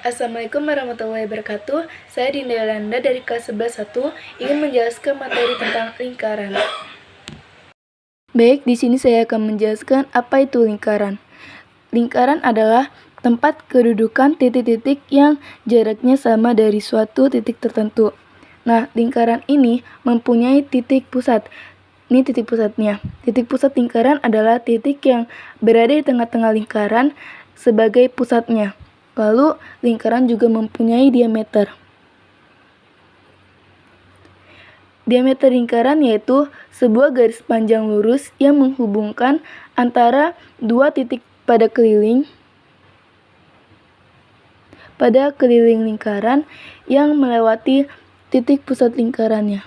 Assalamualaikum warahmatullahi wabarakatuh. Saya Dinda Yolanda dari kelas 11-1 ingin menjelaskan materi tentang lingkaran. Baik, di sini saya akan menjelaskan apa itu lingkaran. Lingkaran adalah tempat kedudukan titik-titik yang jaraknya sama dari suatu titik tertentu. Nah, lingkaran ini mempunyai titik pusat. Ini titik pusatnya. Titik pusat lingkaran adalah titik yang berada di tengah-tengah lingkaran sebagai pusatnya. Lalu, lingkaran juga mempunyai diameter. Diameter lingkaran yaitu sebuah garis panjang lurus yang menghubungkan antara dua titik pada keliling lingkaran yang melewati titik pusat lingkarannya.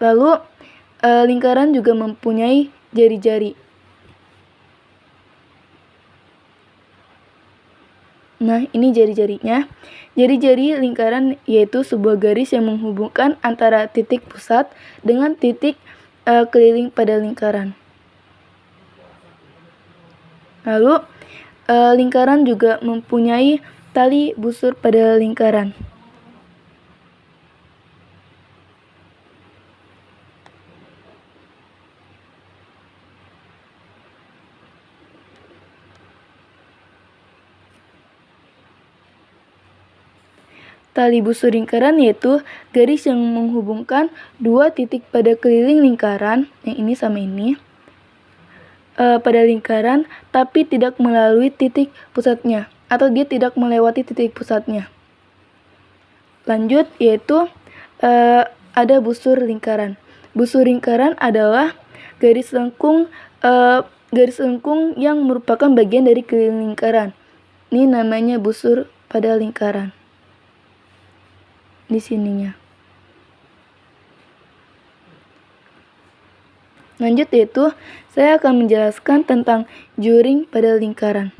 Lalu, lingkaran juga mempunyai jari-jari. Nah, ini jari-jarinya. Jari-jari lingkaran yaitu sebuah garis yang menghubungkan antara titik pusat dengan titik keliling pada lingkaran. Lalu, lingkaran juga mempunyai tali busur pada lingkaran. Tali busur lingkaran yaitu garis yang menghubungkan dua titik pada keliling lingkaran, yang ini sama ini, pada lingkaran, tapi tidak melalui titik pusatnya, atau dia tidak melewati titik pusatnya. Lanjut, yaitu ada busur lingkaran. Busur lingkaran adalah garis lengkung yang merupakan bagian dari keliling lingkaran. Ini namanya busur pada lingkaran. Di sininya. Lanjut, yaitu saya akan menjelaskan tentang juring pada lingkaran.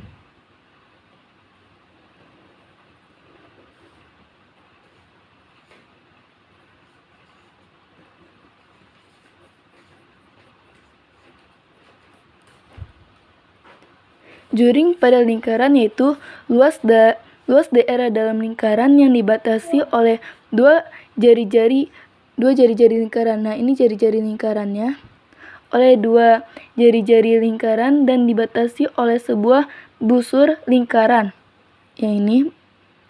Juring pada lingkaran yaitu luas daerah dalam lingkaran yang dibatasi oleh dua jari-jari lingkaran. Nah, ini jari-jari lingkarannya. Oleh dua jari-jari lingkaran dan dibatasi oleh sebuah busur lingkaran. Yang ini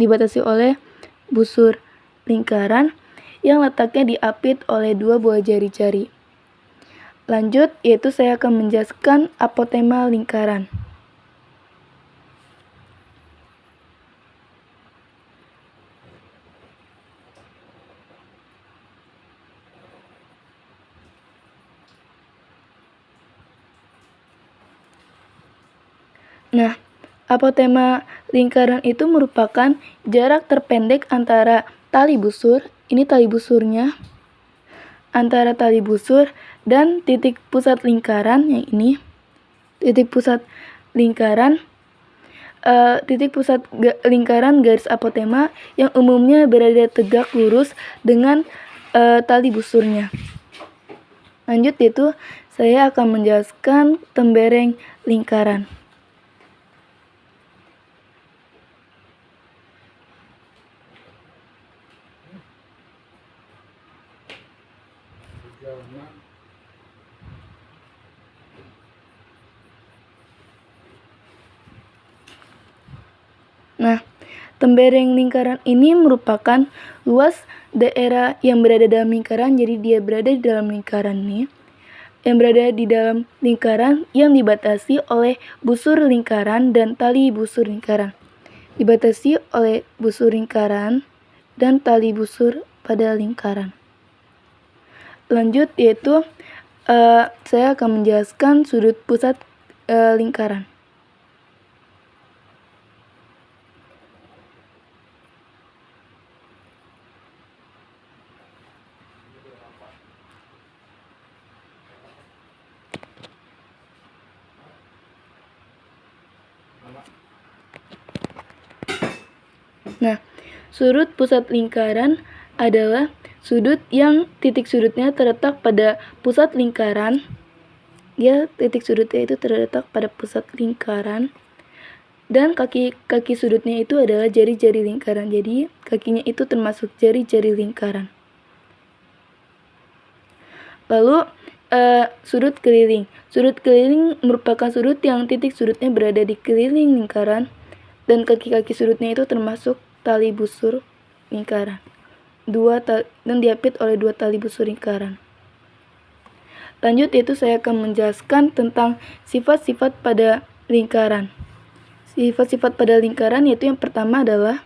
dibatasi oleh busur lingkaran yang letaknya diapit oleh dua buah jari-jari. Lanjut, yaitu saya akan menjelaskan apotema lingkaran. Nah, apotema lingkaran itu merupakan jarak terpendek antara tali busur, ini tali busurnya, antara tali busur dan titik pusat lingkaran, yang ini, titik pusat lingkaran, lingkaran garis apotema yang umumnya berada tegak lurus dengan tali busurnya. Lanjut, yaitu saya akan menjelaskan tembereng lingkaran. Nah, tembereng lingkaran ini merupakan luas daerah yang berada dalam lingkaran, jadi dia berada di dalam lingkaran nih, yang berada di dalam lingkaran yang dibatasi oleh busur lingkaran dan tali busur lingkaran. Dibatasi oleh busur lingkaran dan tali busur pada lingkaran. Lanjut, yaitu saya akan menjelaskan sudut pusat lingkaran. Nah, sudut pusat lingkaran adalah sudut yang titik sudutnya terletak pada pusat lingkaran. Titik sudutnya itu terletak pada pusat lingkaran. Dan kaki sudutnya itu adalah jari-jari lingkaran. Jadi kakinya itu termasuk jari-jari lingkaran. Lalu sudut keliling. Sudut keliling merupakan sudut yang titik sudutnya berada di keliling lingkaran, dan kaki-kaki sudutnya itu termasuk tali busur lingkaran. Dan diapit oleh 2 tali busur lingkaran. Lanjut, yaitu saya akan menjelaskan tentang sifat-sifat pada lingkaran. Sifat-sifat pada lingkaran yaitu yang pertama adalah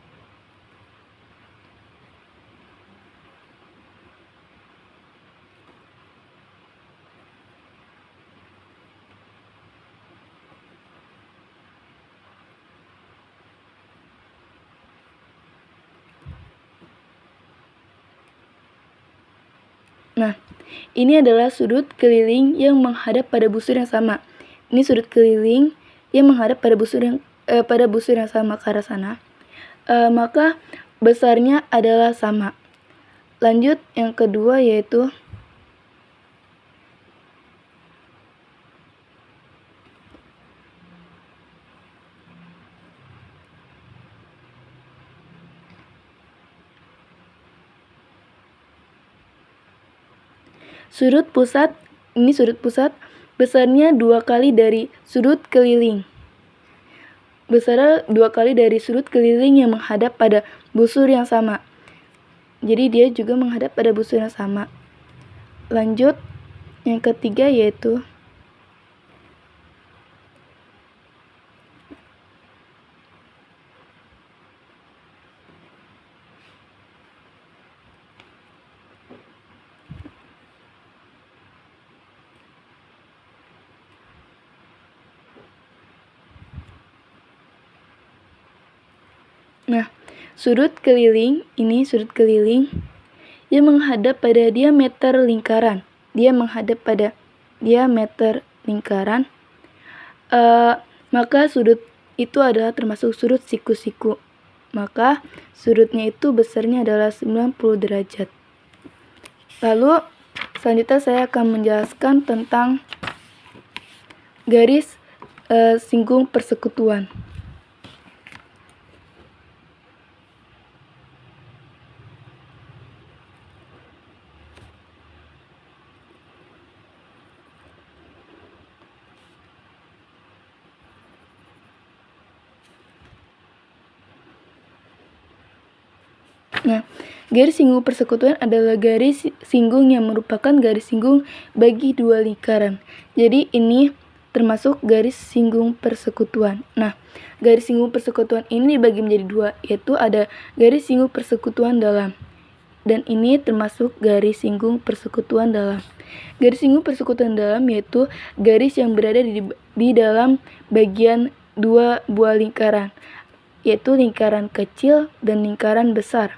ini adalah sudut keliling yang menghadap pada busur yang sama. Ini sudut keliling yang menghadap pada busur yang sama ke arah sana. Maka besarnya adalah sama. Lanjut, yang kedua yaitu sudut pusat. Ini sudut pusat besarnya 2 kali dari sudut keliling. Besarnya 2 kali dari sudut keliling yang menghadap pada busur yang sama. Jadi dia juga menghadap pada busur yang sama. Lanjut, yang ketiga yaitu sudut keliling. Ini sudut keliling yang menghadap pada diameter lingkaran. Dia menghadap pada diameter lingkaran. Maka sudut itu adalah termasuk sudut siku-siku. Maka sudutnya itu besarnya adalah 90 derajat. Lalu selanjutnya saya akan menjelaskan tentang garis singgung persekutuan. Garis singgung persekutuan adalah garis singgung yang merupakan garis singgung bagi 2 lingkaran. Jadi ini termasuk garis singgung persekutuan. Garis singgung persekutuan ini dibagi menjadi 2, yaitu ada garis singgung persekutuan dalam. Dan ini termasuk garis singgung persekutuan dalam. Garis singgung persekutuan dalam yaitu garis yang berada di dalam bagian 2 buah lingkaran, yaitu lingkaran kecil dan lingkaran besar.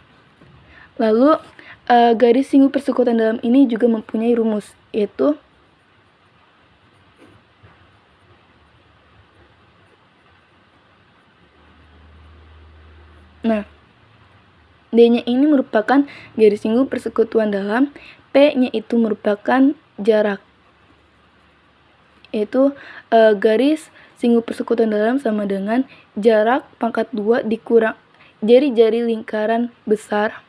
Lalu garis singgung persekutuan dalam ini juga mempunyai rumus, yaitu D-nya ini merupakan garis singgung persekutuan dalam, P-nya itu merupakan jarak, yaitu garis singgung persekutuan dalam sama dengan jarak pangkat 2 dikurang jari-jari lingkaran besar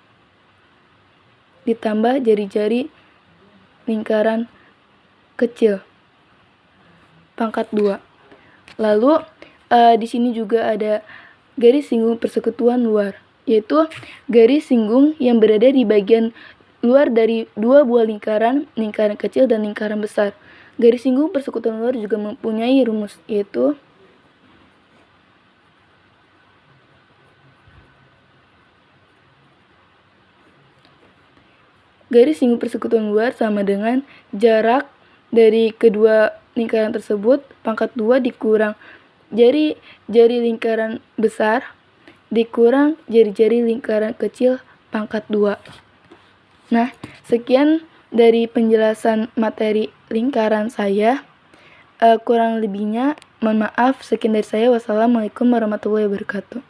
ditambah jari-jari lingkaran kecil pangkat 2. Lalu di sini juga ada garis singgung persekutuan luar, yaitu garis singgung yang berada di bagian luar dari 2 buah lingkaran kecil dan lingkaran besar. Garis singgung persekutuan luar juga mempunyai rumus, yaitu garis singgung persekutuan luar sama dengan jarak dari kedua lingkaran tersebut pangkat 2 dikurang jari-jari lingkaran besar dikurang jari-jari lingkaran kecil pangkat 2. Sekian dari penjelasan materi lingkaran saya. Kurang lebihnya mohon maaf. Sekian dari saya. Wassalamualaikum warahmatullahi wabarakatuh.